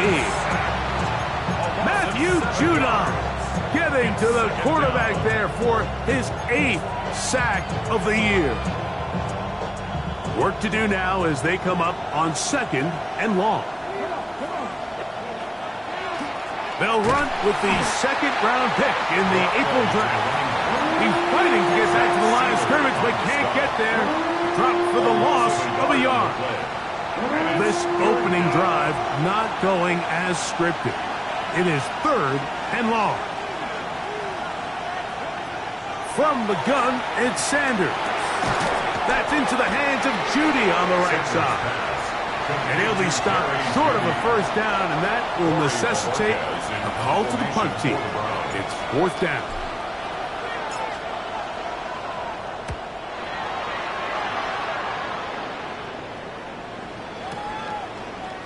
game. Matthew Judon getting to the quarterback there for his 8th sack of the year. Work to do now as they come up on 2nd and long. They'll run with the 2nd-round pick in the April draft. He's fighting to get back to the line of scrimmage, but can't get there. Dropped for the loss of a yard. This opening drive not going as scripted. It is 3rd and long. From the gun, it's Sanders. That's into the hands of Judy on the right side. And he'll be stopped short of a first down, and that will necessitate a call to the punt team. It's 4th down.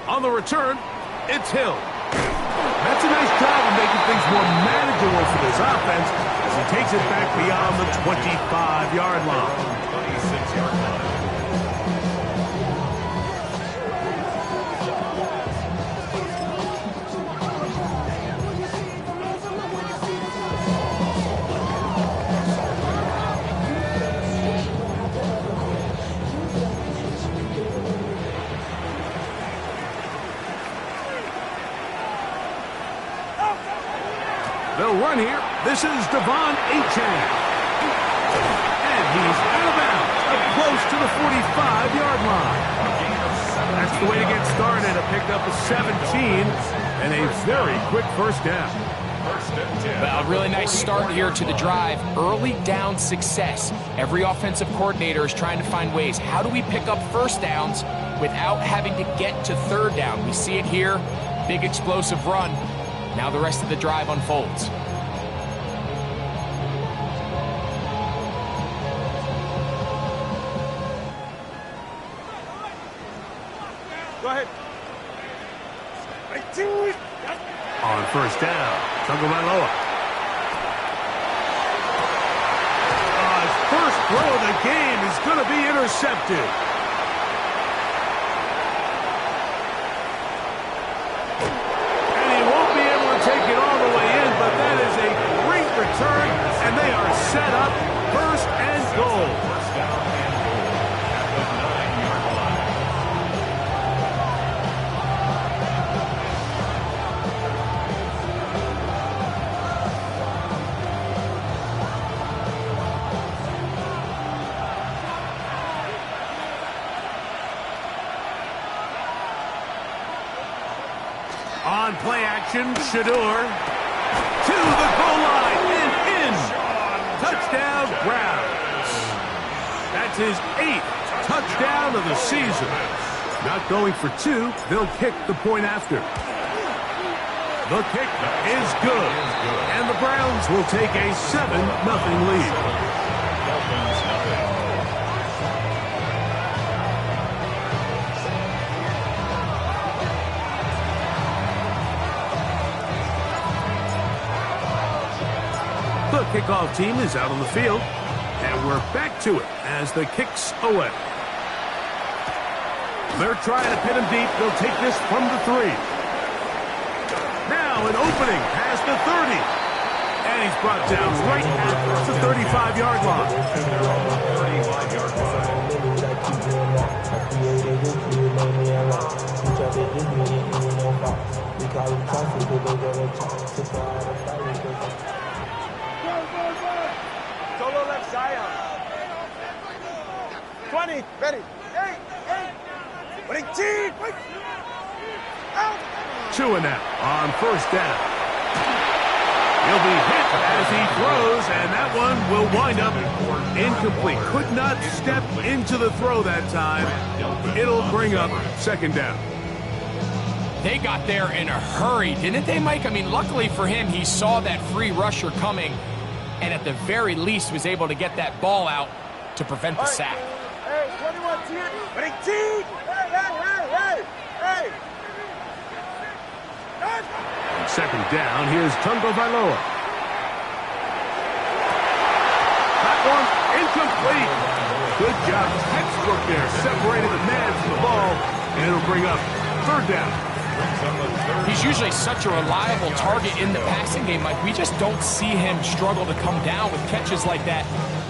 On the return, it's Hill. That's a nice job of making things more manageable for this offense as he takes it back beyond the 25-yard line. 26-yard line. They'll run here. This is Devon Achane. And he's out of bounds, up close to the 45-yard line. That's the way to get started. A pickup of 17 and a very quick first down. Well, a really nice start here to the drive. Early down success. Every offensive coordinator is trying to find ways. How do we pick up first downs without having to get to 3rd down? We see it here. Big explosive run. Now the rest of the drive unfolds. Go ahead. On first down, Tagovailoa. His first throw of the game is going to be intercepted. Return, and they are set up 1st and goal. On play action, Shador to the goal line. Touchdown, Browns. That's his 8th touchdown of the season. Not going for 2, they'll kick the point after. The kick is good, and the Browns will take a 7-0 lead. The kickoff team is out on the field, and we're back to it as the kick's away. They're trying to pin him deep. They'll take this from the 3. Now an opening past the 30. And he's brought down right at the 35-yard line. Solo left side. 20, ready. 18, wait. Out. 2 and out on first down. He'll be hit as he throws, and that one will wind up incomplete. Could not step into the throw that time. It'll bring up 2nd down. They got there in a hurry, didn't they, Mike? I mean, luckily for him, he saw that free rusher coming, and at the very least was able to get that ball out to prevent the sack. Hey, 21, 18. Hey. On 2nd down, here's Tagovailoa. That one incomplete. Good job, textbook there, separating the man from the ball, and it'll bring up 3rd down. He's usually such a reliable target in the passing game. Like, we just don't see him struggle to come down with catches like that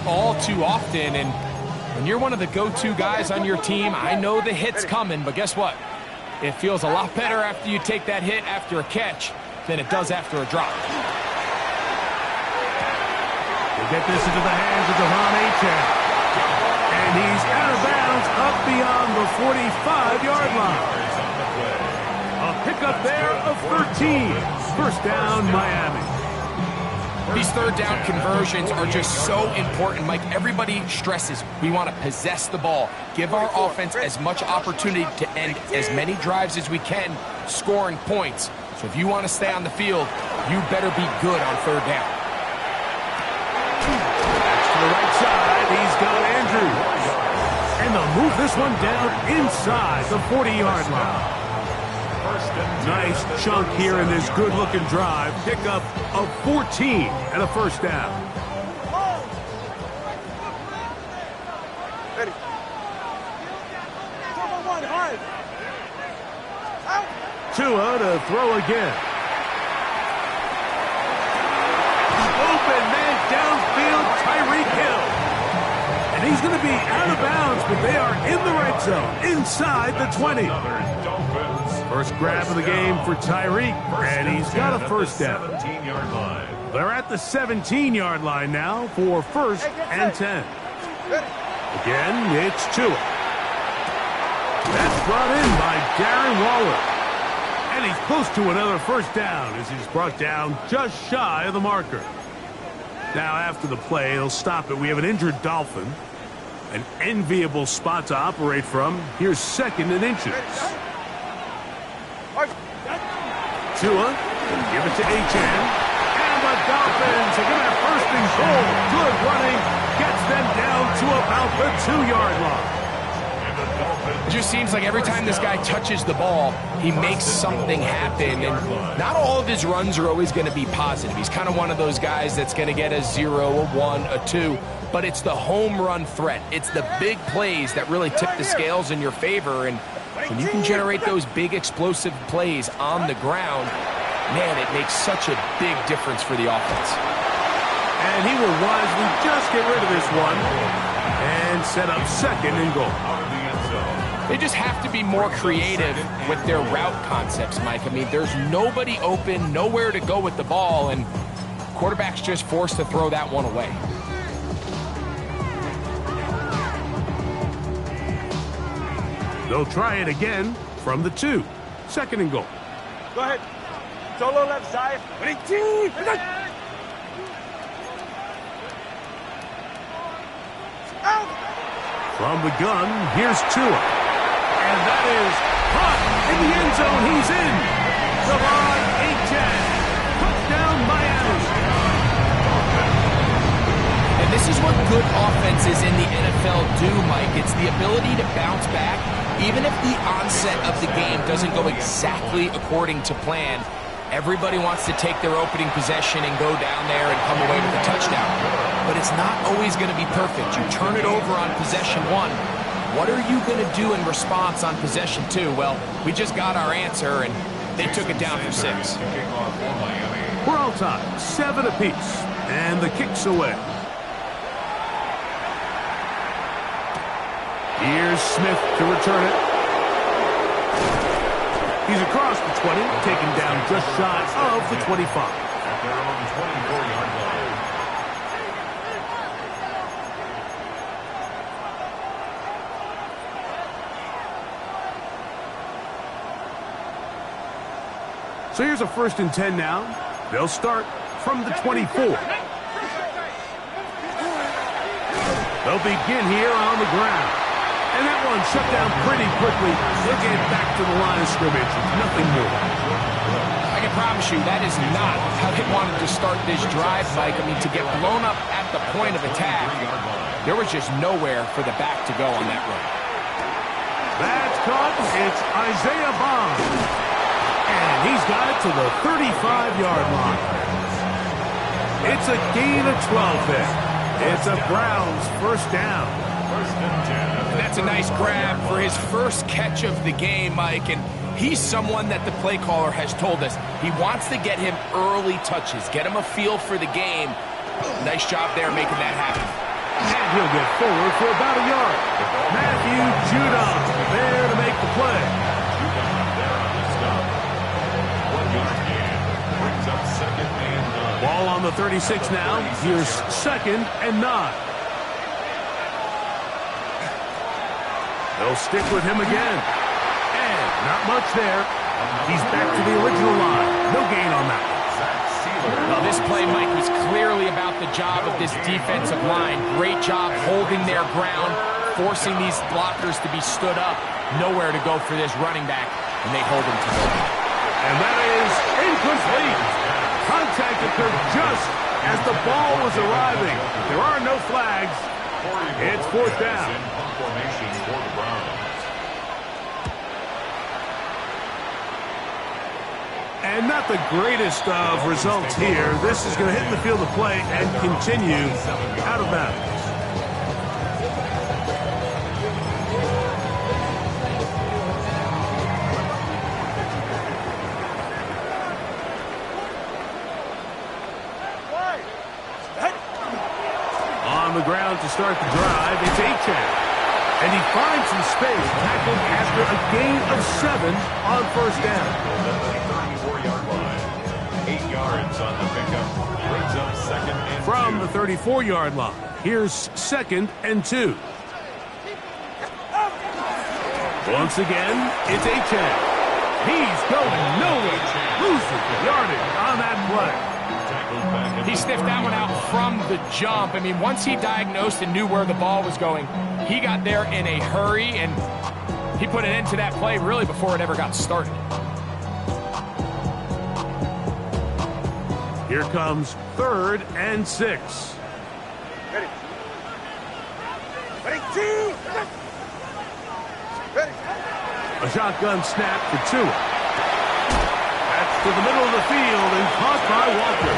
all too often. And when you're one of the go-to guys on your team, I know the hit's coming, but guess what? It feels a lot better after you take that hit after a catch than it does after a drop. We'll get this into the hands of Devon Achane. And he's out of bounds up beyond the 45-yard line. A pickup there of 13. First down, Miami. These third down conversions are just so important, Mike. Everybody stresses we want to possess the ball, give our offense as much opportunity to end as many drives as we can, scoring points. So if you want to stay on the field, you better be good on third down. To the right side, he's got Andrews. And they'll move this one down inside the 40-yard line. Nice chunk here in this good-looking drive. Pickup of 14 and a first down. Ready. 1 hard. Out. Tua to throw again. Open man downfield, Tyreek Hill. And he's going to be out of bounds, but they are in the right zone, inside the 20. First grab of the game for Tyreek, and he's got a first down. They're at the 17-yard line now for first and 10. Again, it's Tua. That's brought in by Darren Waller. And he's close to another first down as he's brought down just shy of the marker. Now, after the play, he'll stop it. We have an injured Dolphin. An enviable spot to operate from. Here's second and inches. Tua can give it to Achane. And the Dolphins are going to have first and goal. Good running. Gets them down to about the 2-yard line. It just seems like every time this guy touches the ball, he makes something happen. And not all of his runs are always going to be positive. He's kind of one of those guys that's going to get a 0, a 1, a 2. But it's the home run threat. It's the big plays that really tip the scales in your favor. And when you can generate those big explosive plays on the ground, man, it makes such a big difference for the offense. And he will wisely just get rid of this one and set up second and goal. They just have to be more creative with their route concepts, Mike. I mean, there's nobody open, nowhere to go with the ball, and quarterback's just forced to throw that one away. They'll try it again from the 2. Second and goal. Go ahead. Solo left side. Out. From the gun, here's Tua. And that is caught in the end zone. He's in. Devon Achane. Touchdown, Miami. And this is what good offenses in the NFL do, Mike. It's the ability to bounce back, even if the onset of the game doesn't go exactly according to plan. Everybody wants to take their opening possession and go down there and come away with a touchdown. But it's not always going to be perfect. You turn it over on possession 1. What are you going to do in response on possession 2? Well, we just got our answer, and they took it down for 6. We're all tied, 7 apiece, and the kick's away. Here's Smith to return it. He's across the 20, taken down just shy of the 25. So here's a first and 10 now. They'll start from the 24. They'll begin here on the ground. And that one shut down pretty quickly. They'll get back to the line of scrimmage. Nothing more. I can promise you that is not how they wanted to start this drive, Mike. I mean, to get blown up at the point of attack, there was just nowhere for the back to go on that run. That's caught. It's Isaiah Bond. And he's got it to the 35-yard line. It's a gain of 12 there. It's a Browns first down. And that's a nice grab for his first catch of the game, Mike. And He's someone that the play caller has told us he wants to get him early touches, get him a feel for the game. Nice job there making that happen. And he'll get forward for about a yard. Matthew Judon there to make the play. Ball on the 36 now. Here's 2nd and 9. They'll stick with him again. And not much there. He's back to the original line. No gain on that. Well, this play, Mike, was clearly about the job of this defensive line. Great job holding their ground, forcing these blockers to be stood up. Nowhere to go for this running back, and they hold him to the line. And that is incomplete. Contact occurred just as the ball was arriving. There are no flags. It's 4th down. And not the greatest of results here. This is going to hit the field of play and continue out of bounds. On the ground to start the drive, it's Achane. And he finds some space, tackled after a gain of 7 on 1st down. 8 yards on the pickup. Brings up 2nd and 2. From the 34-yard line, here's 2nd and 2. Once again, it's Achane. He's going nowhere. Loses yardage on that play. He sniffed that one out from the jump. I mean, once he diagnosed and knew where the ball was going, he got there in a hurry, and he put an end to that play really before it ever got started. Here comes 3rd and 6. Ready. Ready, 2. Ready. A shotgun snap for Tua. That's to the middle of the field and caught by Walker.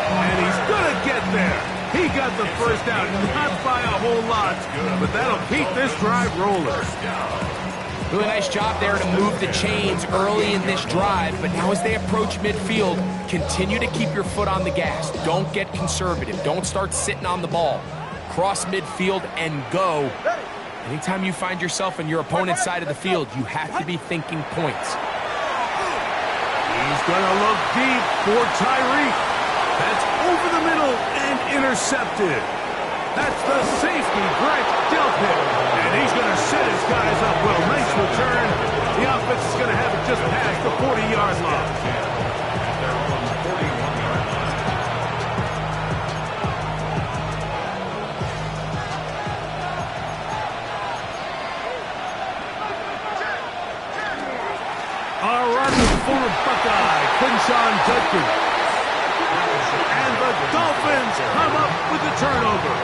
And he's going to get there. He got the 1st down, not by a whole lot, but that'll keep this drive rolling. Really nice job there to move the chains early in this drive, but now as they approach midfield, continue to keep your foot on the gas. Don't get conservative. Don't start sitting on the ball. Cross midfield and go. Anytime you find yourself on your opponent's side of the field, you have to be thinking points. He's going to look deep for Tyreek. That's over the middle and intercepted. That's the safety, Greg Delpit. And he's going to set his guys up well. Nice return. The offense is going to have it just past the 40-yard line. All right, the former Buckeye, Quinshon Judkins. And the Dolphins come up with the turnover.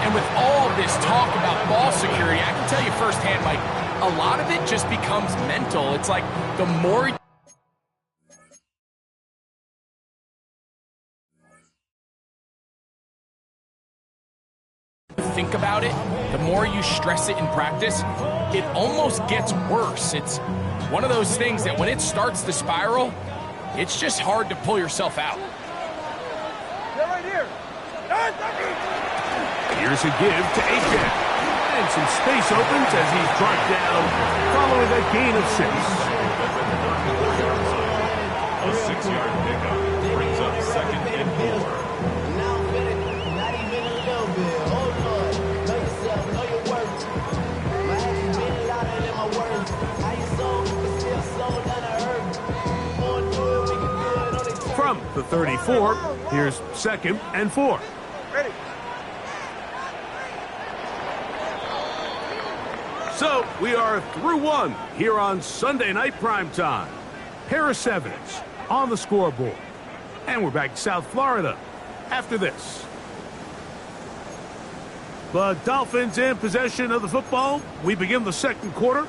And with all this talk about ball security, I can tell you firsthand, Mike, a lot of it just becomes mental. It's like the more think about it, the more you stress it in practice, it almost gets worse. It's one of those things that when it starts to spiral, it's just hard to pull yourself out. They're right here. Here's a give to Achane. And some space opens as he's brought down following a gain of 6. A 6-yard pickup brings up 2nd and 4. From the 34, here's 2nd and 4. Ready. So we are through 1 here on Sunday Night Primetime. Pair of 7s on the scoreboard. And we're back to South Florida after this. The Dolphins in possession of the football. We begin the 2nd quarter.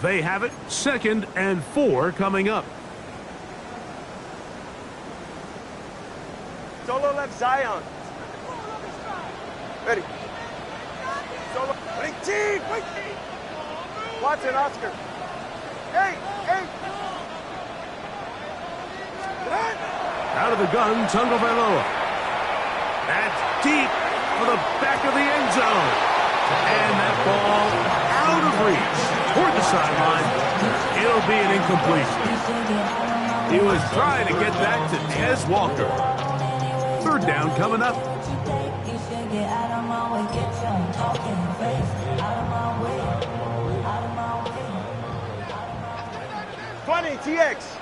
They have it 2nd and 4 coming up. Solo left Zion. Ready. Solo. Ready, team. Wait. Watson, Oscar. Out of the gun, Tagovailoa. That's deep for the back of the end zone. And that ball out of reach toward the sideline. It'll be an incompletion. He was trying to get that to Tez Walker. Third down coming up. 20, TX.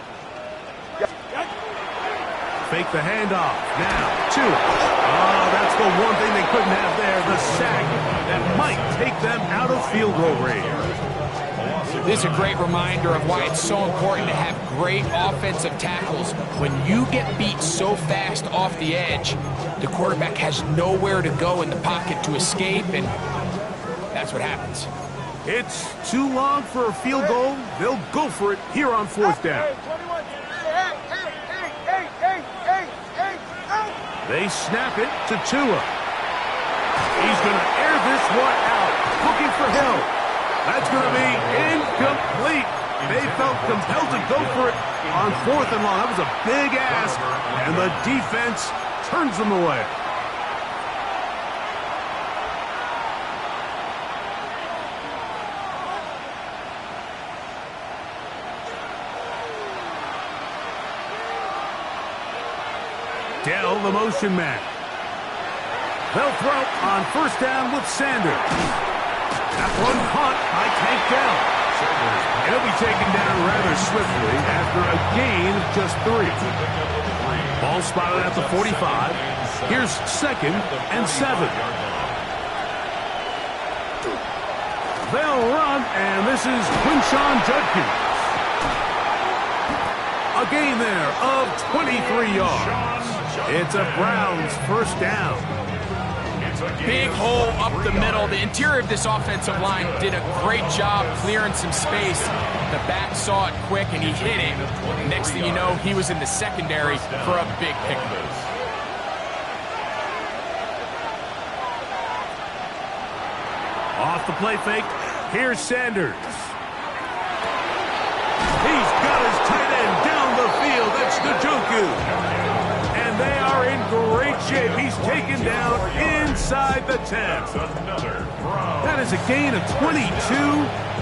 Fake the handoff. Now, Tua. Oh, that's the one thing they couldn't have there. The sack that might take them out of field goal range. This is a great reminder of why it's so important to have great offensive tackles. When you get beat so fast off the edge, the quarterback has nowhere to go in the pocket to escape, and that's what happens. It's too long for a field goal. They'll go for it here on fourth down. They snap it to Tua. He's going to air this one out, looking for help. That's going to be incomplete. They felt compelled to go for it on fourth and long. That was a big ask, and the defense turns them away. Dell, the motion man. They'll throw on first down with Sanders. That one caught by Tank Dell. He'll be taken down rather swiftly after a gain of just 3. Ball spotted at the 45. Here's 2nd and 7. They'll run, and this is Quinshon Judkins. A gain there of 23 yards. It's a Browns first down. Big hole up the middle. The interior of this offensive line did a great job clearing some space. The back saw it quick, and he hit it. Next thing you know, he was in the secondary for a big pick move. Off the play fake, here's Sanders. He's got his tight end down the field. That's Njoku. And they are in great shape. He's taken down inside the 10. That is a gain of 22,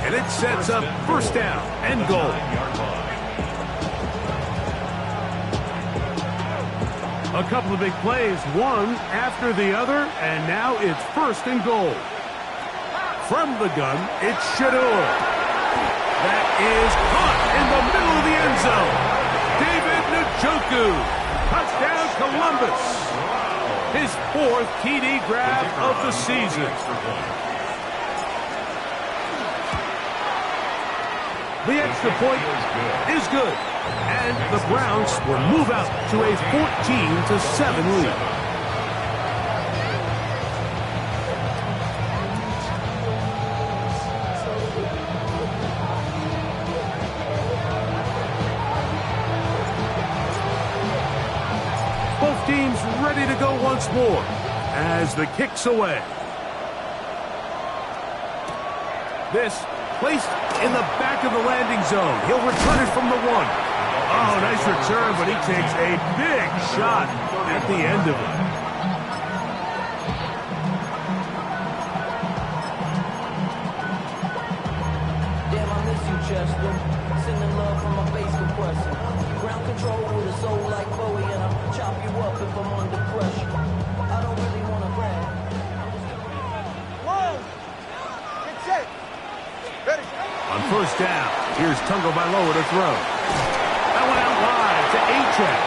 and it sets up first down and goal. A couple of big plays, one after the other, and now it's first and goal. From the gun, it's Shador. That is caught in the middle of the end zone. David Njoku. Touchdown, Columbus. His 4th TD grab of the season. The extra point is good. And the Browns will move out to a 14-7 lead. Teams ready to go once more as the kick's away. This placed in the back of the landing zone. He'll return it from the 1. Oh, nice return, but he takes a big shot at the end of it. Damn, I miss you, Chester. Sending love from my bass compressor. Ground control with a soul like Bowie, and I'll chop you up if I'm under pressure. I don't really want to brag. Whoa! Get set. Ready. On first down, here's Tagovailoa to throw. That one out wide to Achane.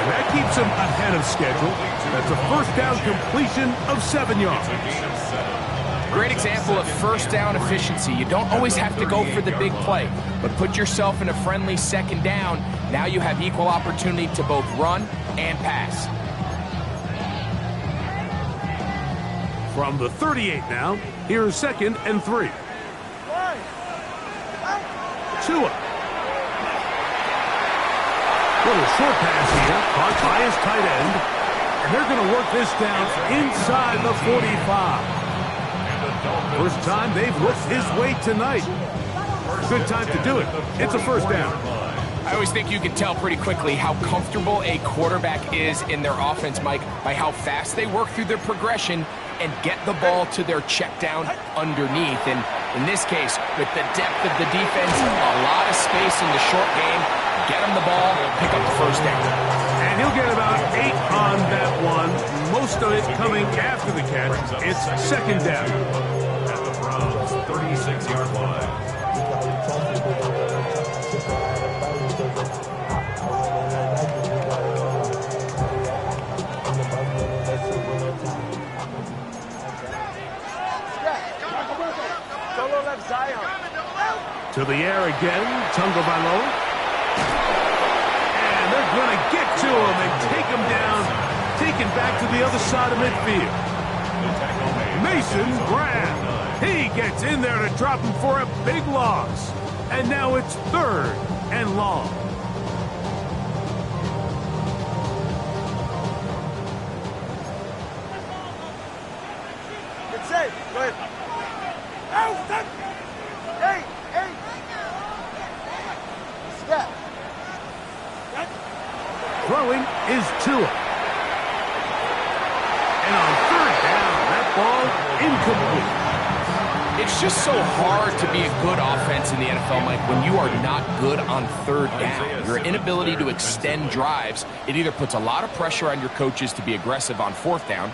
And that keeps him ahead of schedule. That's a first down completion of 7 yards. Great example of first down efficiency. You don't always have to go for the big play, but put yourself in a friendly second down. Now you have equal opportunity to both run and pass. From the 38 now, here's 2nd and 3. Tua. Little short pass here, caught by his tight end. And they're going to work this down inside the 45. First time they've looked his way tonight. Good time to do it. It's a first down. I always think you can tell pretty quickly how comfortable a quarterback is in their offense, Mike, by how fast they work through their progression and get the ball to their check down underneath. And in this case, with the depth of the defense, a lot of space in the short game, get him the ball, pick up the first down. And he'll get about 8 on that one, most of it coming after the catch. It's second down. At the Browns' 36-yard line. Solo left Zion. To the air again, Tungavailoa. And they're going to get to him and take him down, taken back to the other side of midfield. Mason Graham. He gets in there to drop him for a big loss. And now it's third and long. It's safe. Go ahead. Out. Hey. Step. Throwing is Tua. And on third down, that ball incomplete. It's just so hard to be a good offense in the NFL, Mike, when you are not good on third down. Your inability to extend drives, it either puts a lot of pressure on your coaches to be aggressive on fourth down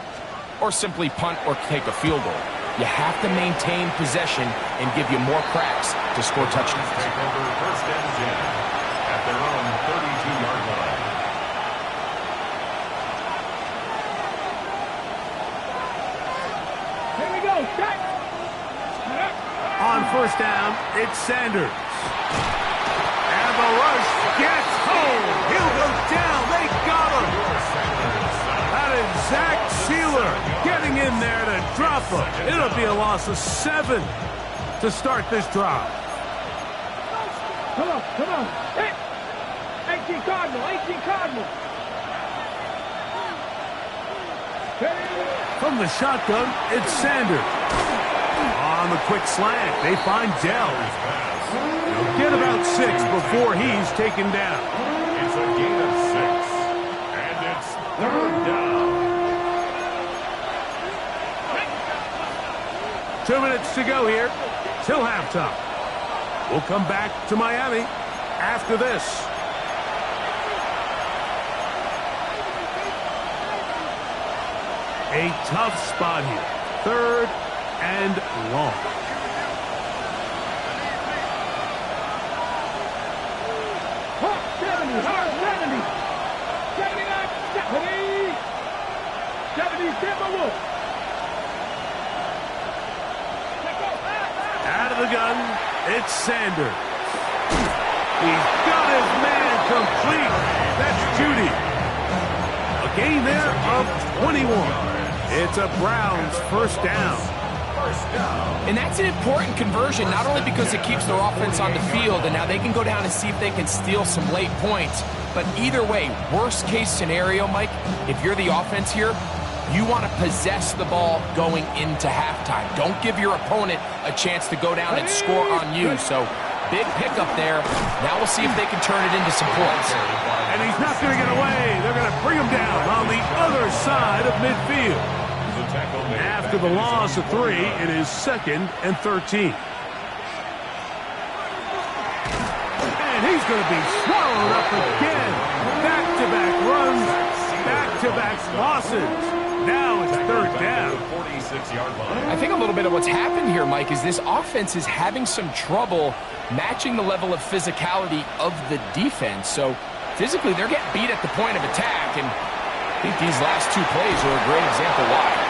or simply punt or take a field goal. You have to maintain possession and give you more cracks to score touchdowns. Take over first and 10 at their own 32-yard line. Here we go. On first down, it's Sanders. And the rush gets home. He'll go down. They got him. That is Zach Sealer getting in there to drop him. It'll be a loss of 7 to start this drive. Come on. Hey, 18 Cardinal. From the shotgun, it's Sanders. On the quick slant, they find Dell. He'll get about 6 before he's taken down. It's a gain of 6. And it's third down. 2 minutes to go here till halftime. We'll come back to Miami after this. A tough spot here. Third and long. Hot 70. 70, Timberwolf. Out of the gun, it's Sanders. He's got his man complete. That's Judy. A gain there of 21. It's a Browns first down. And that's an important conversion, not only because it keeps their offense on the field, and now they can go down and see if they can steal some late points. But either way, worst case scenario, Mike, if you're the offense here, you want to possess the ball going into halftime. Don't give your opponent a chance to go down and score on you. So big pickup there. Now we'll see if they can turn it into some points. And he's not going to get away. They're going to bring him down on the other side of midfield. After the loss of 3, it is 2nd and 13. And he's going to be swallowed up again. Back-to-back runs, back-to-back losses. Now it's third down. I think a little bit of what's happened here, Mike, is this offense is having some trouble matching the level of physicality of the defense. So physically, they're getting beat at the point of attack, and I think these last 2 plays are a great example why.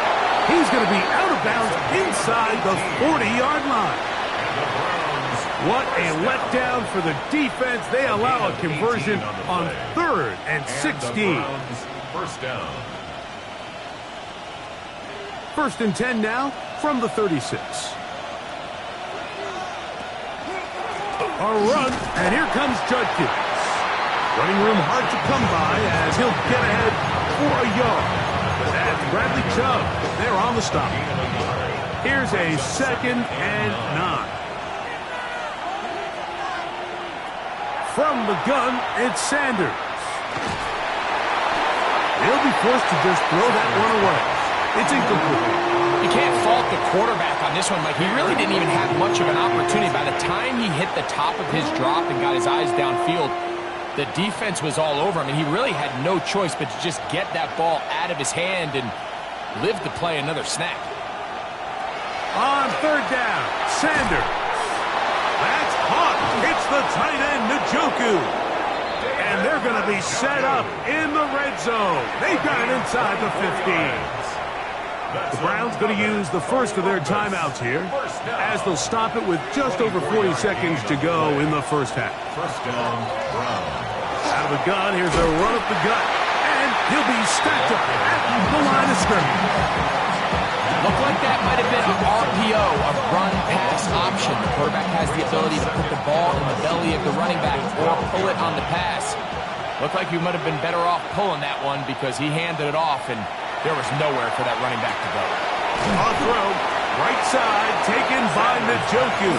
He's going to be out of bounds inside the 40-yard line. What a letdown for the defense. They allow a conversion on 3rd and 16. First down. 1st and 10 now from the 36. A run, and here comes Judkins. Running room hard to come by as he'll get ahead for a yard. That's Bradley Chubb. They're on the stop. Here's a 2nd and 9. From the gun, it's Sanders. He'll be forced to just throw that one away. It's incomplete. You can't fault the quarterback on this one. Like, he really didn't even have much of an opportunity. By the time he hit the top of his drop and got his eyes downfield, the defense was all over him, and he really had no choice but to just get that ball out of his hand and live to play another snap. On third down, Sanders. That's caught. It's the tight end, Njoku. And they're going to be set up in the red zone. They've got it inside the 15. The Browns going to use the first of their timeouts here, as they'll stop it with just over 40 seconds to go in the first half. First down, Browns. Out of the gun, here's a run up the gut, and he'll be stacked up at the line of scrimmage. Looked like that might have been an RPO, a run-pass option. The quarterback has the ability to put the ball in the belly of the running back or pull it on the pass. Looked like he might have been better off pulling that one because he handed it off, and there was nowhere for that running back to go. On throw, right side, taken by Njoku.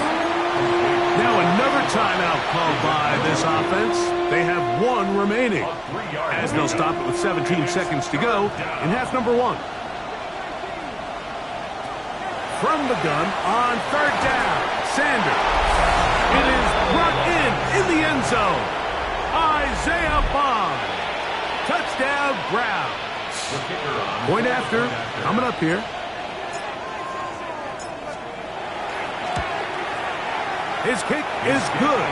Now another timeout called by this offense. They have one remaining, as they'll stop it with 17 seconds to go in half number one. From the gun on third down, Sanders. It is brought in the end zone. Isaiah Bond. Touchdown, Browns. Point after, coming up here. His kick is good.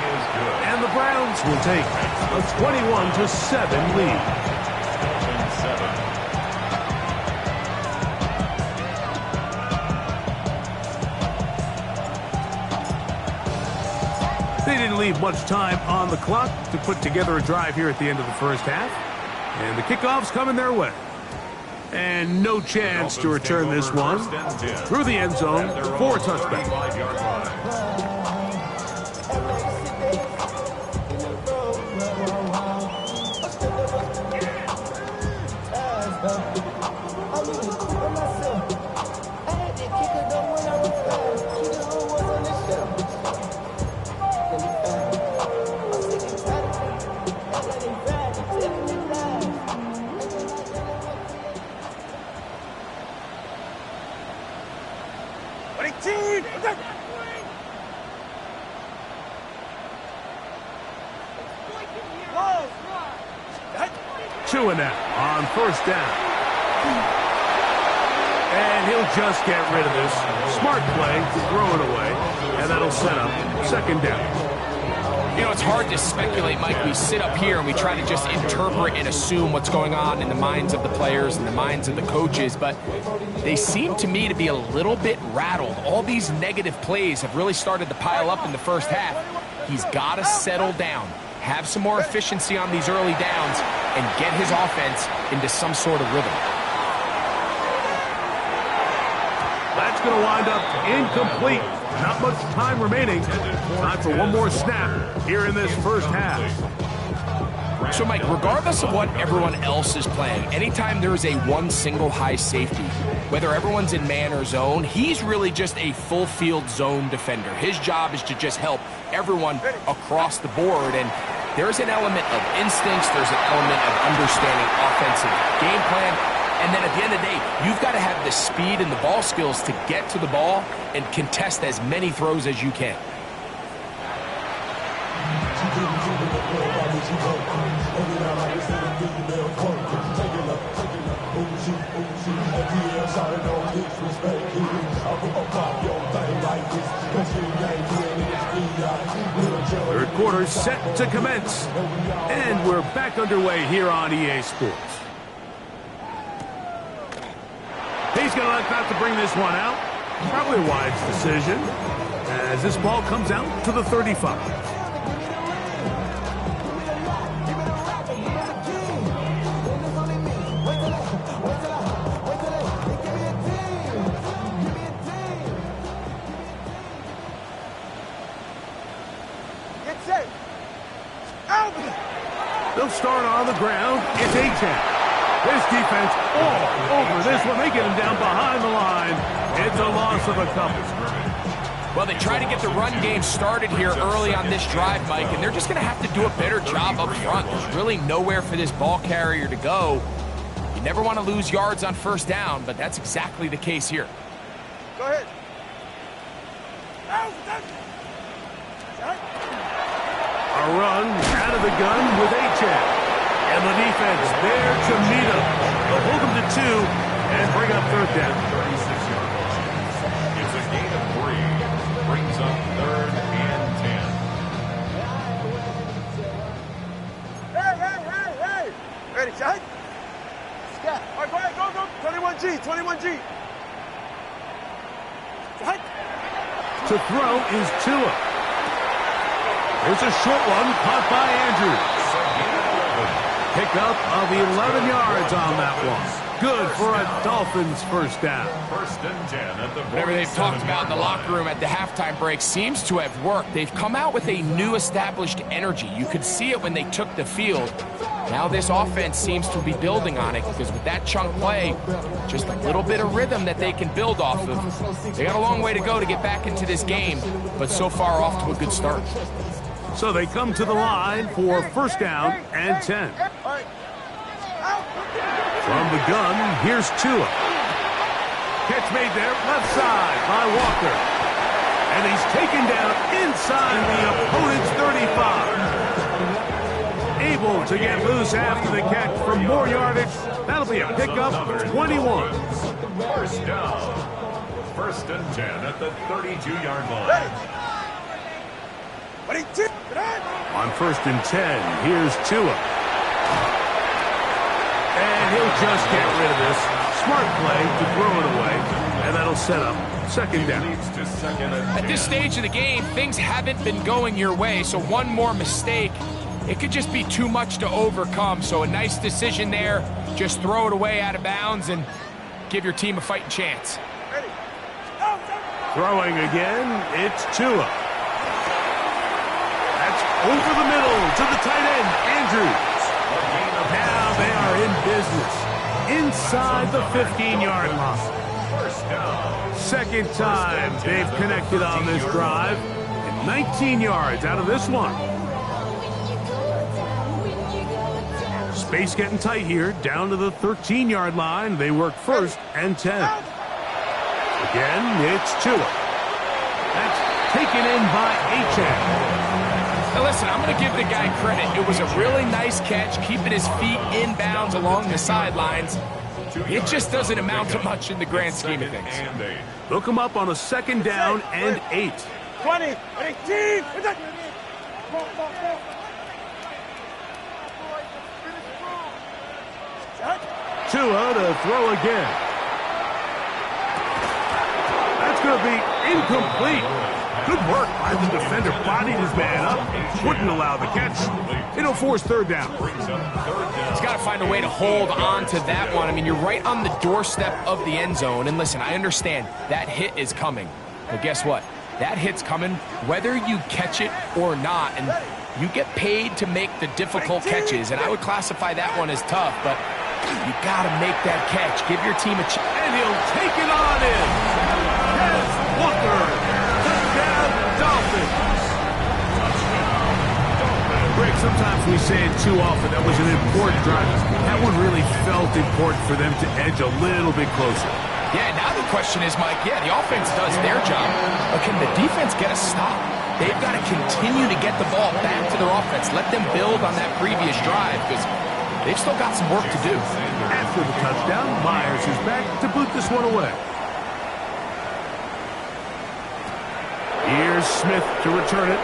And the Browns will take a 21-7 lead. They didn't leave much time on the clock to put together a drive here at the end of the first half. And the kickoff's coming their way. And no chance to return this one through the end zone for a touchback. Two and out on first down. And he'll just get rid of this. Smart play, throw it away, and that'll set up second down. You know, it's hard to speculate, Mike. We sit up here and we try to just interpret and assume what's going on in the minds of the players and the minds of the coaches, but they seem to me to be a little bit rattled. All these negative plays have really started to pile up in the first half. He's got to settle down, have some more efficiency on these early downs, and get his offense into some sort of rhythm. That's going to wind up incomplete. Not much time remaining. Time for one more snap here in this first half. So, Mike, regardless of what everyone else is playing, anytime there is a one single high safety, whether everyone's in man or zone, he's really just a full field zone defender. His job is to just help everyone across the board, and there's an element of instincts, there's an element of understanding offensive game plan, and then at the end of the day, you've got to have the speed and the ball skills to get to the ball and contest as many throws as you can. Third quarter set to commence. And we're back underway here on EA Sports. He's going to elect not to bring this one out. Probably a wise decision as this ball comes out to the 35. They'll start on the ground. It's A-10. This defense all over this one. They get him down behind the line. It's a loss of a couple. Well, they try to get the run game started here early on this drive, Mike, and they're just going to have to do a better job up front. There's really nowhere for this ball carrier to go. You never want to lose yards on first down, but that's exactly the case here. Go ahead. A run out of the gun with H.A. And the defense there to meet him. They'll hold him to 2 and bring up third down. 36 yards. It's a gain of 3. Brings up 3rd and 10. Hey. Ready, shot? Scott. All right, go ahead, go. 21G. Shot. To throw is Tua. Here's a short one caught by Andrews. Pickup of 11 yards on that one. Good for a Dolphins first down. 1st and 10 at the Whatever they've talked about in the locker room at the halftime break seems to have worked. They've come out with a new established energy. You could see it when they took the field. Now this offense seems to be building on it because with that chunk play, just a little bit of rhythm that they can build off of. They got a long way to go to get back into this game, but so far off to a good start. So they come to the line for first down and 10. From the gun, here's Tua. Catch made there, left side by Walker. And he's taken down inside the opponent's 35. Able to get loose after the catch for more yardage. That'll be a pickup of 21. First down. 1st and 10 at the 32-yard line. On 1st and 10, here's Tua. And he'll just get rid of this. Smart play to throw it away. And that'll set up second down. At this stage of the game, things haven't been going your way, so one more mistake, it could just be too much to overcome. So a nice decision there. Just throw it away out of bounds and give your team a fighting chance. Throwing again, it's Tua. That's over the middle to the tight end, Andrews. Now they are in business inside the 15-yard line. Second time they've connected on this drive, and 19 yards out of this one. Space getting tight here, down to the 13-yard line. They work 1st and 10. Again, it's Tua. That's taken in by H.A. Now listen, I'm going to give the guy credit. It was a really nice catch, keeping his feet inbounds along the sidelines. It just doesn't amount to much in the grand scheme of things. Look him up on a 2nd down and 8. 20, 18. Tua to throw again. That's going to be incomplete. Good work by the defender. Bodied his man up. Wouldn't allow the catch. It'll force 3rd down. He's got to find a way to hold on to that one. I mean, you're right on the doorstep of the end zone. And listen, I understand that hit is coming. But guess what? That hit's coming whether you catch it or not. And you get paid to make the difficult catches. And I would classify that one as tough. But you got to make that catch. Give your team a chance. And he'll take it on in. Yes, Walker. Touchdown, Dolphins. Greg, sometimes we say it too often. That was an important drive. That one really felt important for them to edge a little bit closer. Yeah, now the question is, Mike, the offense does their job, but can the defense get a stop? They've got to continue to get the ball back to their offense. Let them build on that previous drive because they've still got some work to do. After the touchdown, Myers is back to boot this one away. Here's Smith to return it.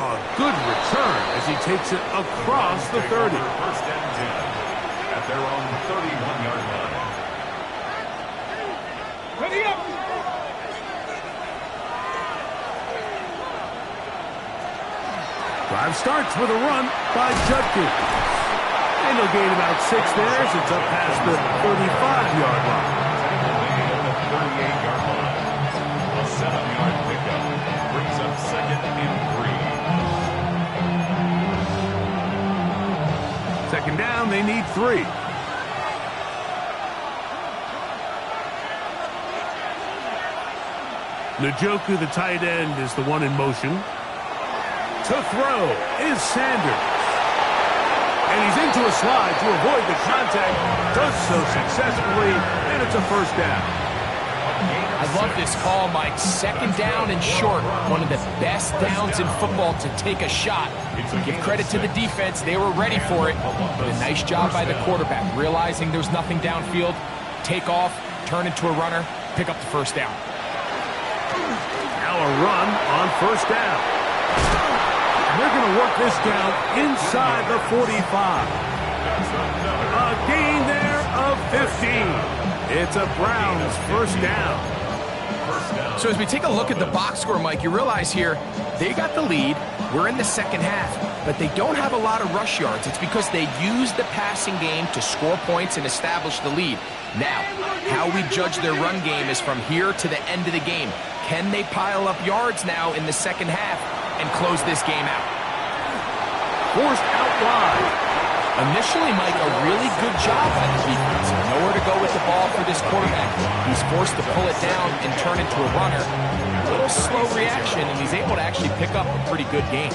A good return as he takes it across the 30. 1st and 10 at their own 31-yard line. Ready up. Drive starts with a run by Judkins. And he'll gain about 6 there as it's up past the 35-yard line. 38-yard line. A 7-yard pickup brings up 2nd and 3. 2nd down, they need 3. Njoku, the tight end, is the one in motion. To throw is Sanders. And he's into a slide to avoid the contact. Does so successfully, and it's a first down. I love this call, Mike. Second down and short. One of the best downs in football to take a shot. Give credit to the defense. They were ready for it. But a nice job by the quarterback. Realizing there's nothing downfield. Take off, turn into a runner, pick up the first down. Now a run on first down. They're going to work this down inside the 45. A gain there of 15. It's a Browns first down. So as we take a look at the box score, Mike, you realize here they got the lead. We're in the second half, but they don't have a lot of rush yards. It's because they use the passing game to score points and establish the lead. Now, how we judge their run game is from here to the end of the game. Can they pile up yards now in the second half and close this game out? Forced out wide. Initially, Mike, a really good job by the defense. Nowhere to go with the ball for this quarterback. He's forced to pull it down and turn into a runner. A little slow reaction, and he's able to actually pick up a pretty good game.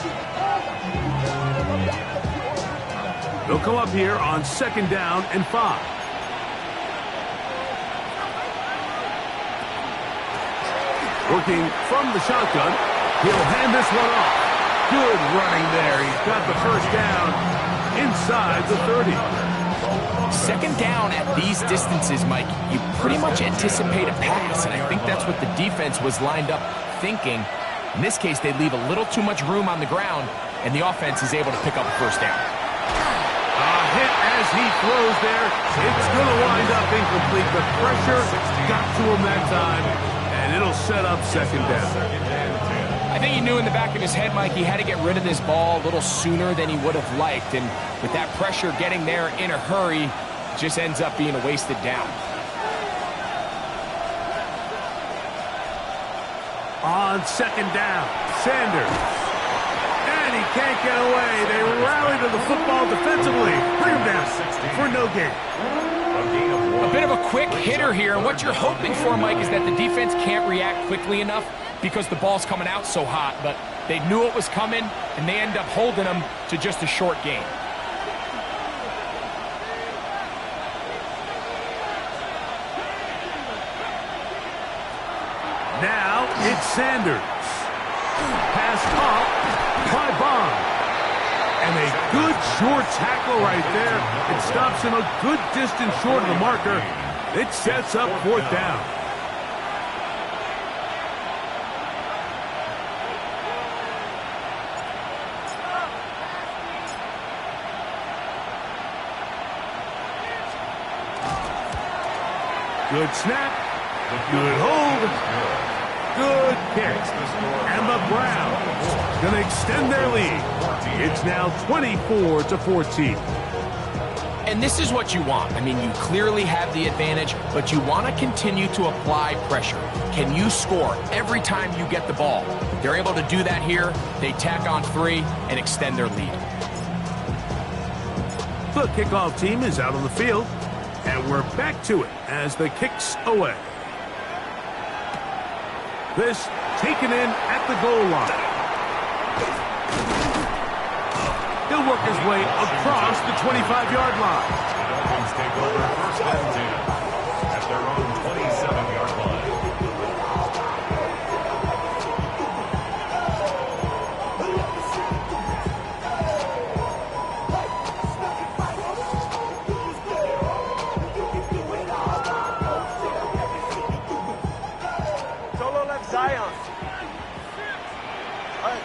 They'll come up here on second down and 5. Working from the shotgun. He'll hand this one off. Good running there. He's got the first down inside the 30. Second down at these distances, Mike, you pretty much anticipate a pass, and I think that's what the defense was lined up thinking. In this case, they leave a little too much room on the ground, and the offense is able to pick up a first down. A hit as he throws there. It's going to wind up incomplete. The pressure got to him that time, and it'll set up second down. I think he knew in the back of his head, Mike, he had to get rid of this ball a little sooner than he would have liked. And with that pressure getting there in a hurry, it just ends up being a wasted down. On second down, Sanders. And he can't get away. They rally to the football defensively. Bring him down for no gain. A bit of a quick hitter here, and what you're hoping for, Mike, is that the defense can't react quickly enough because the ball's coming out so hot, but they knew it was coming, and they end up holding them to just a short gain. Now it's Sanders. Pass off by Bond. And a good short tackle right there. It stops him a good distance short of the marker. It sets up fourth down. Good snap. Good hold. Good kick. And the Browns going to extend their lead. It's now 24-14. And this is what you want. I mean, you clearly have the advantage, but you want to continue to apply pressure. Can you score every time you get the ball? They're able to do that here. They tack on 3 and extend their lead. The kickoff team is out on the field, and we're back to it as the kick's away. This taken in at the goal line. He'll work his way across the 25-yard line. Dolphins take over first and 10 at their own 27-yard line. Solo left Zion. All right.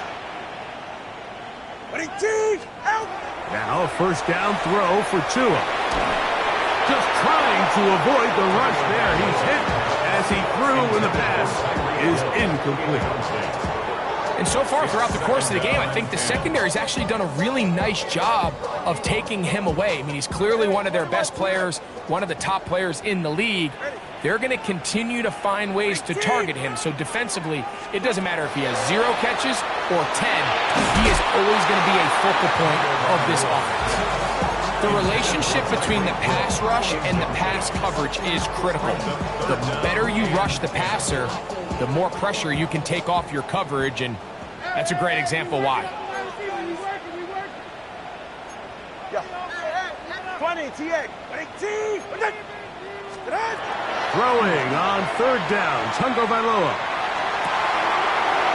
Out. Now a first down throw for Tua. Just trying to avoid the rush there. He's hit as he threw, and the pass is incomplete. And so far throughout the course of the game, I think the secondary's actually done a really nice job of taking him away. I mean, he's clearly one of their best players, one of the top players in the league. They're going to continue to find ways to target him. So defensively, it doesn't matter if he has 0 catches or 10. He is always going to be a focal point of this offense. The relationship between the pass rush and the pass coverage is critical. The better you rush the passer, the more pressure you can take off your coverage, and that's a great example why. Yeah. 20, TA. Throwing on third down, Tungo Bailoa.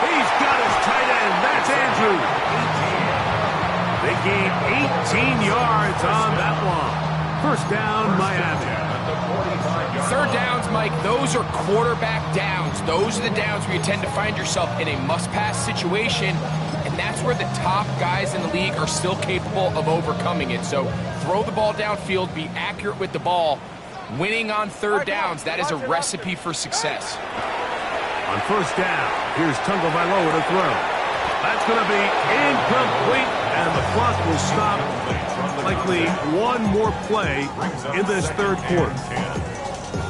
He's got his tight end. That's Andrew. They gained 18 yards on that one. First down, Miami. Third downs, Mike, those are quarterback downs. Those are the downs where you tend to find yourself in a must-pass situation, and that's where the top guys in the league are still capable of overcoming it. So throw the ball downfield, be accurate with the ball. Winning on third downs, that is a recipe for success. On first down, here's Tungo Bailoa to throw. That's going to be incomplete, and the clock will stop. Likely one more play in this third quarter.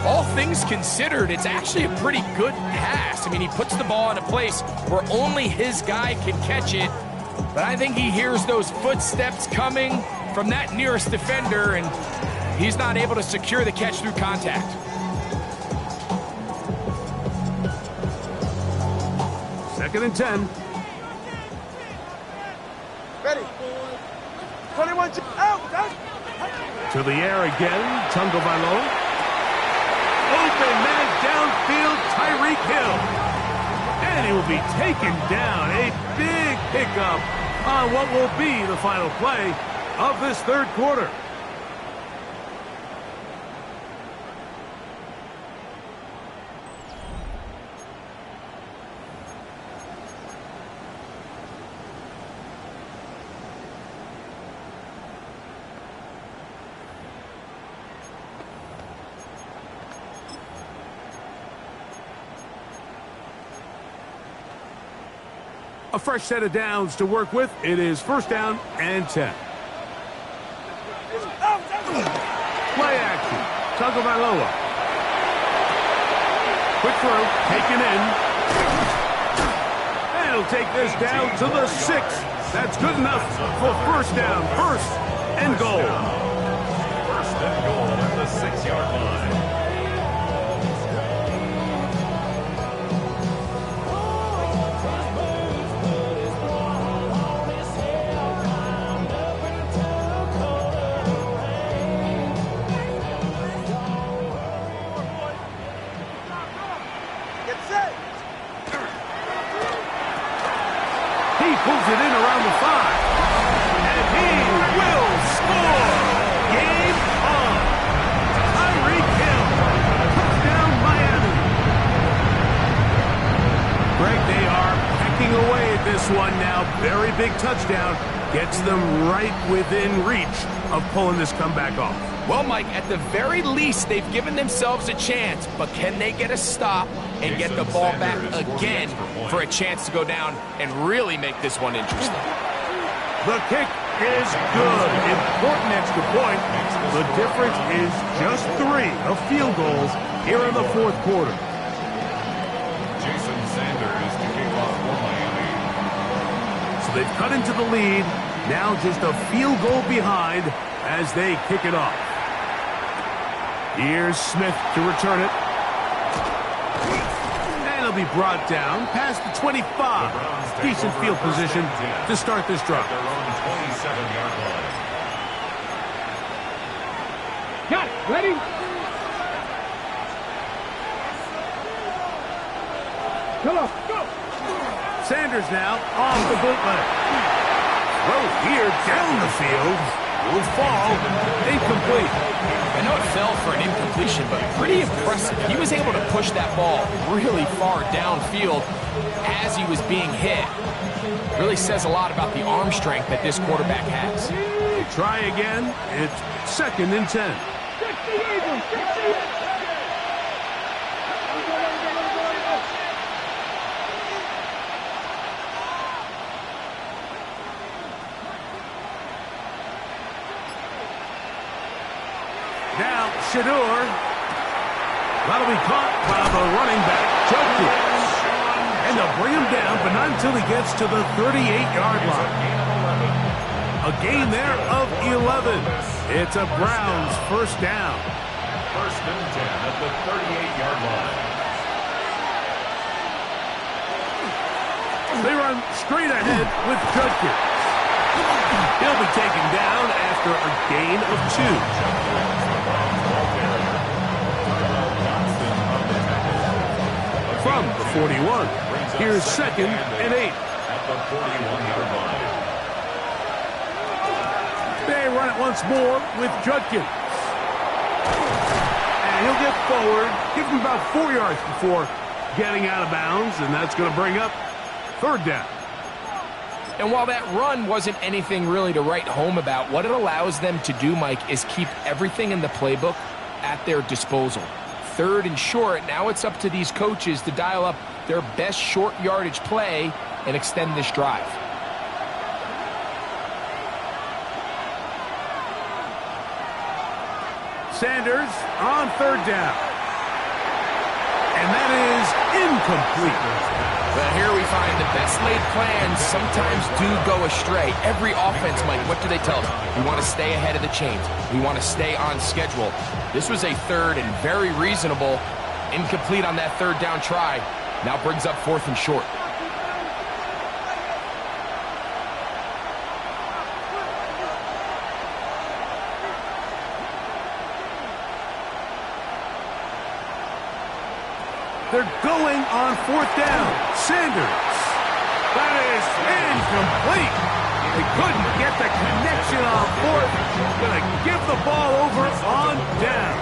All things considered, it's actually a pretty good pass. I mean, he puts the ball in a place where only his guy can catch it, but I think he hears those footsteps coming from that nearest defender, and he's not able to secure the catch through contact. Second and 10. Ready. 21 out. To the air again, Tungo Bailoa. Open man downfield, Tyreek Hill. And he will be taken down. A big pickup on what will be the final play of this third quarter. A fresh set of downs to work with. It is first down and 10. Play action. Tungo Bailoa. Quick throw. Taken in. And he'll take this down to the 6. That's good enough for first down. First and goal. First and goal at the 6-yard line. Pulls it in around the 5. And he will score. Game on. Tyreek Hill. Touchdown, Miami. Greg, they are pecking away at this one now. Very big touchdown. Gets them right within reach of pulling this comeback off. Well, Mike, at the very least, they've given themselves a chance, but can they get a stop and get the ball back again for a chance to go down and really make this one interesting? The kick is good. Important extra point. The difference is just 3 of field goals here in the fourth quarter. Jason Sanders to kick off for Miami. So they've cut into the lead. Now just a field goal behind as they kick it off. Here's Smith to return it. And he'll be brought down past the 25. Decent field position to start this drive. Their own 27-yard line. Got it. Ready? Come on. Go. Sanders now off the bootleg. Throw here down the field. Will fall. Incomplete. I know it fell for an incompletion, but pretty impressive. He was able to push that ball really far downfield as he was being hit. Really says a lot about the arm strength that this quarterback has. They try again. It's second and 10. Now, Shador. That'll be caught by the running back, Jokes. And they'll bring him down, but not until he gets to the 38-yard line. A gain there of 11. It's a Browns first down. First and 10 at the 38-yard line. They run straight ahead with Judkins. He'll be taken down after a gain of 2. From the 41, here's 2nd and 8. At the 41-yard line. They run it once more with Judkins. And he'll get forward, give him about 4 yards before getting out of bounds, and that's going to bring up 3rd down. And while that run wasn't anything really to write home about, what it allows them to do, Mike, is keep everything in the playbook at their disposal. 3rd and short, now it's up to these coaches to dial up their best short yardage play and extend this drive. Sanders on 3rd down. And that is incomplete. Well, here we find the best laid plans sometimes do go astray. Every offense, Mike, what do they tell us? We want to stay ahead of the chains. We want to stay on schedule. This was a 3rd and very reasonable. Incomplete on that 3rd down try. Now brings up 4th and short. They're going on 4th down. Sanders. That is incomplete. They couldn't get the connection on 4th. Going to give the ball over on down.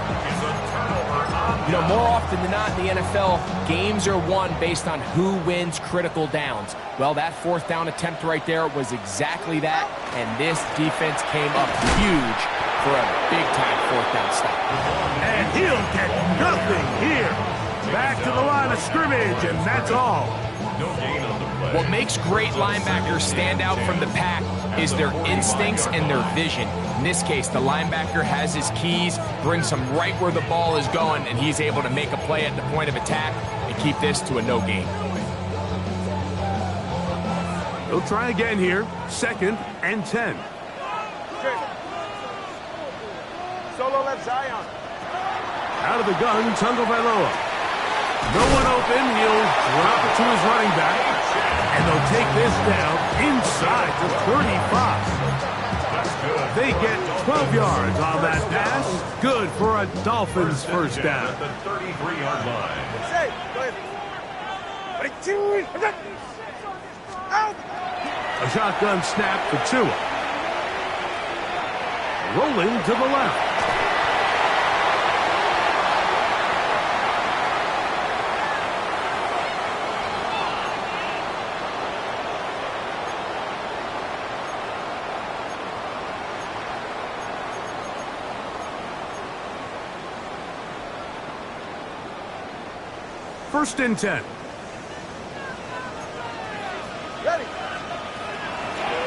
You know, more often than not in the NFL, games are won based on who wins critical downs. Well, that 4th down attempt right there was exactly that, and this defense came up huge for a big-time 4th down stop. And he'll get nothing here. Back to the line of scrimmage, and that's all. What makes great linebackers stand out from the pack is their instincts and their vision. In this case, the linebacker has his keys, brings him right where the ball is going, and he's able to make a play at the point of attack and keep this to a no gain. They'll try again here. 2nd and 10. Solo left Zion. Out of the gun, Tagovailoa. No one open. He'll drop it to his running back. And they'll take this down inside the 35. They get 12 yards on that pass. Good for a Dolphins 1st down. At the 33-yard line. Say, go ahead. Out. A shotgun snap for Tua. Rolling to the left. First and 10. Ready.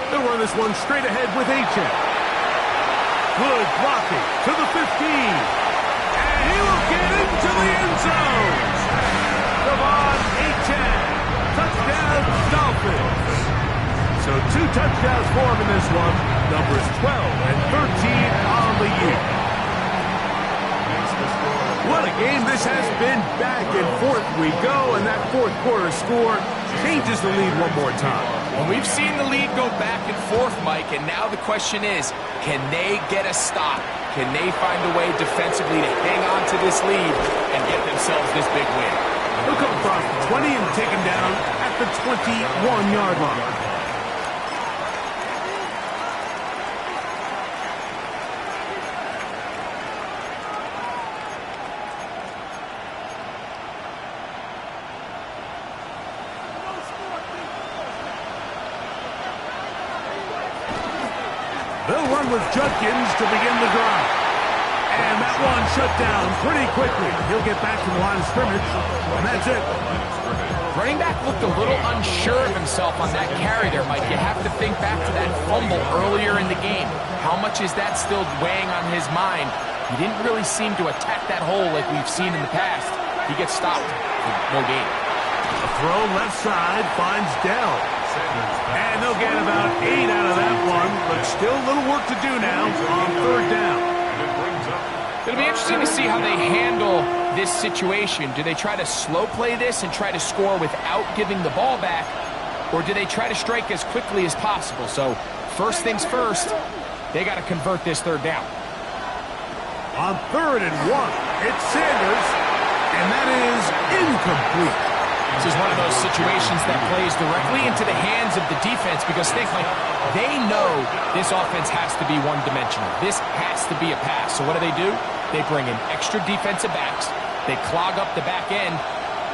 They'll run this one straight ahead with H.M. Good blocking to the 15. And he will get into the end zone. Devon H.M. Touchdown Dolphins. So 2 touchdowns for him in this one. Numbers 12 and 13 on the year. What a game this has been. Back and forth we go, and that 4th quarter score changes the lead one more time. Well, we've seen the lead go back and forth, Mike, and now the question is, can they get a stop? Can they find a way defensively to hang on to this lead and get themselves this big win? They'll come across the 20 and take him down at the 21-yard line. They'll run with Judkins to begin the drive. And that one shut down pretty quickly. He'll get back to the line of scrimmage, and that's it. Running back looked a little unsure of himself on that carry there, Mike. You have to think back to that fumble earlier in the game. How much is that still weighing on his mind? He didn't really seem to attack that hole like we've seen in the past. He gets stopped for no gain. A throw left side finds Dell. And they'll get about 8 out of that one, but still a little work to do now on 3rd down. It'll be interesting to see how they handle this situation. Do they try to slow play this and try to score without giving the ball back? or do they try to strike as quickly as possible? So first things first, they got to convert this third down. On 3rd and 1, it's Sanders, and that is incomplete. This is one of those situations that plays directly into the hands of the defense because think, like, they know this offense has to be one-dimensional. This has to be a pass. So what do? They bring in extra defensive backs. They clog up the back end.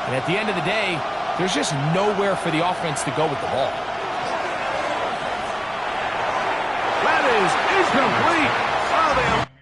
And at the end of the day, there's just nowhere for the offense to go with the ball. That is incomplete. Oh, they